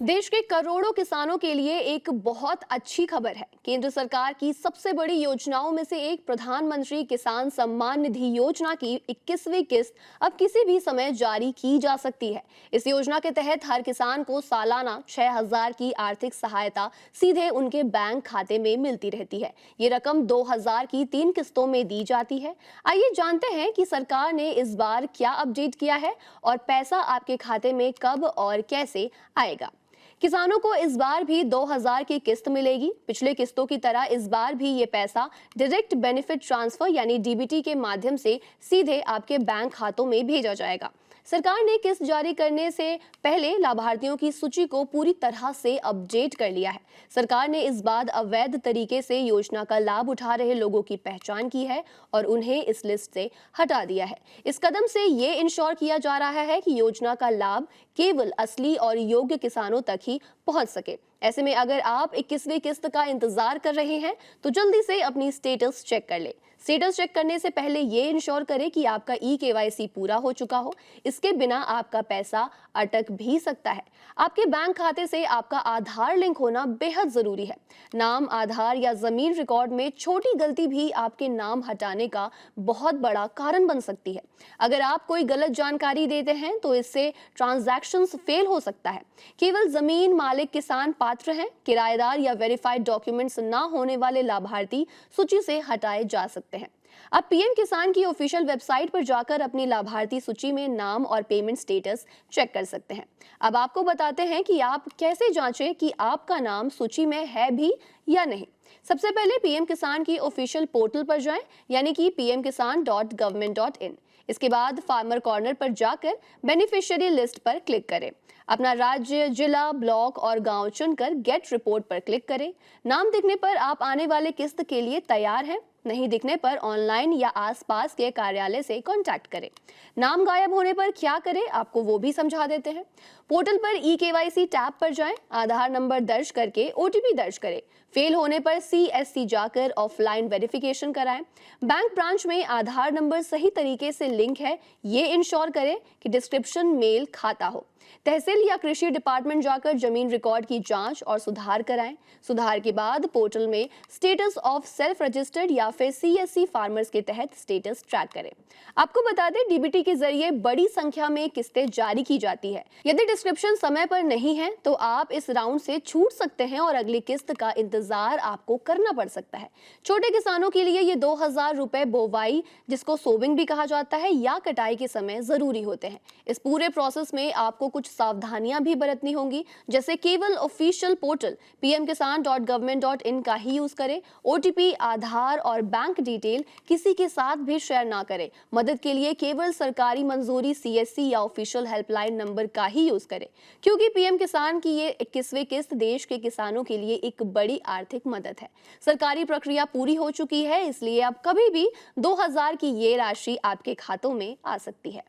देश के करोड़ों किसानों के लिए एक बहुत अच्छी खबर है। केंद्र सरकार की सबसे बड़ी योजनाओं में से एक प्रधानमंत्री किसान सम्मान निधि योजना की 21वीं किस्त अब किसी भी समय जारी की जा सकती है। इस योजना के तहत हर किसान को सालाना 6,000 की आर्थिक सहायता सीधे उनके बैंक खाते में मिलती रहती है। ये रकम 2,000 की 3 किस्तों में दी जाती है। आइए जानते हैं कि सरकार ने इस बार क्या अपडेट किया है और पैसा आपके खाते में कब और कैसे आएगा। किसानों को इस बार भी 2,000 की किस्त मिलेगी। पिछले किस्तों की तरह इस बार भी ये पैसा डायरेक्ट बेनिफिट ट्रांसफर यानी डीबीटी के माध्यम से सीधे आपके बैंक खातों में भेजा जाएगा। सरकार ने किस्त जारी करने से पहले लाभार्थियों की सूची को पूरी तरह से अपडेट कर लिया है। सरकार ने इस बार अवैध तरीके से योजना का लाभ उठा रहे लोगों की पहचान की है और उन्हें इस लिस्ट से हटा दिया है। इस कदम से ये इंश्योर किया जा रहा है कि योजना का लाभ केवल असली और योग्य किसानों तक ही पहुंच सके। ऐसे में अगर आप 21वीं किस्त का इंतजार कर रहे हैं तो जल्दी से अपनी स्टेटस चेक कर ले। स्टेटस चेक करने से पहले ये इंश्योर करें कि आपका ई-केवाईसी पूरा हो चुका हो। इसके बिना आपका पैसा अटक भी सकता है। आपके बैंक खाते से आपका आधार लिंक होना बेहद जरूरी है। नाम, आधार या जमीन रिकॉर्ड में छोटी गलती भी आपके नाम हटाने का बहुत बड़ा कारण बन सकती है। अगर आप कोई गलत जानकारी देते हैं तो इससे ट्रांजैक्शंस फेल हो सकता है। केवल जमीन मालिक किसान पात्र हैं। किराएदार या वेरीफाइड डॉक्यूमेंट्स ना होने वाले लाभार्थी सूची से हटाए जा सकते हैं। अब पीएम किसान की ऑफिशियल वेबसाइट पर जाकर अपनी लाभार्थी सूची में नाम और पेमेंट स्टेटस चेक कर सकते हैं। अब आपको बताते हैं कि आप कैसे जांचें कि आपका नाम सूची में है भी या नहीं। सबसे पहले पीएम किसान की ऑफिशियल पोर्टल पर जाएं, यानी कि pmkisan.government.in। इसके बाद फार्मर कॉर्नर पर जाकर बेनिफिशियरी लिस्ट पर क्लिक करें। अपना राज्य, जिला, ब्लॉक और गांव चुनकर गेट रिपोर्ट पर क्लिक करें। नाम दिखने पर आप आने वाले किस्त के लिए तैयार हैं। नहीं दिखने पर ऑनलाइन या आसपास के कार्यालय से कांटेक्ट करें। नाम गायब होने पर क्या करें, आपको वो भी समझा देते हैं। पोर्टल पर ई-केवाईसी टैब पर जाएं, आधार नंबर दर्ज करके ओटीपी दर्ज करें। फेल होने पर सीएससी जाकर ऑफलाइन वेरिफिकेशन कराएं। बैंक ब्रांच में आधार नंबर सही तरीके से लिंक है, ये इंश्योर करें कि डिस्क्रिप्शन मेल खाता हो। तहसील या कृषि डिपार्टमेंट जाकर जमीन रिकॉर्ड की जांच और सुधार कराएं। सुधार के बाद पोर्टल में स्टेटस ऑफ सेल्फ रजिस्टर्ड या फिर सीएससी फार्मर्स के तहत स्टेटस ट्रैक करें। आपको बता दें, डीबीटी के जरिए बड़ी संख्या में किस्तें जारी की जाती है। यदि डिस्क्रिप्शन समय पर नहीं है तो आप इस राउंड से छूट सकते हैं और अगली किस्त का इंतजार आपको करना पड़ सकता है। छोटे किसानों के लिए ये 2,000 रुपए बोवाई, जिसको सोविंग भी कहा जाता है, या कटाई के समय जरूरी होते हैं। इस पूरे प्रोसेस में आपको कुछ सावधानियां भी बरतनी होंगी, जैसे केवल ऑफिशियल पोर्टल pmkisan.government.in का ही यूज करें। ओटीपी, आधार और बैंक डिटेल किसी के साथ भी शेयर ना करें। मदद के लिए केवल सरकारी मंजूरी सीएससी या ऑफिशियल हेल्पलाइन नंबर का ही यूज करें, क्योंकि पीएम किसान की ये 21वीं किस्त देश के किसानों के लिए एक बड़ी आर्थिक मदद है। सरकारी प्रक्रिया पूरी हो चुकी है, इसलिए अब कभी भी 2,000 की ये राशि आपके खातों में आ सकती है।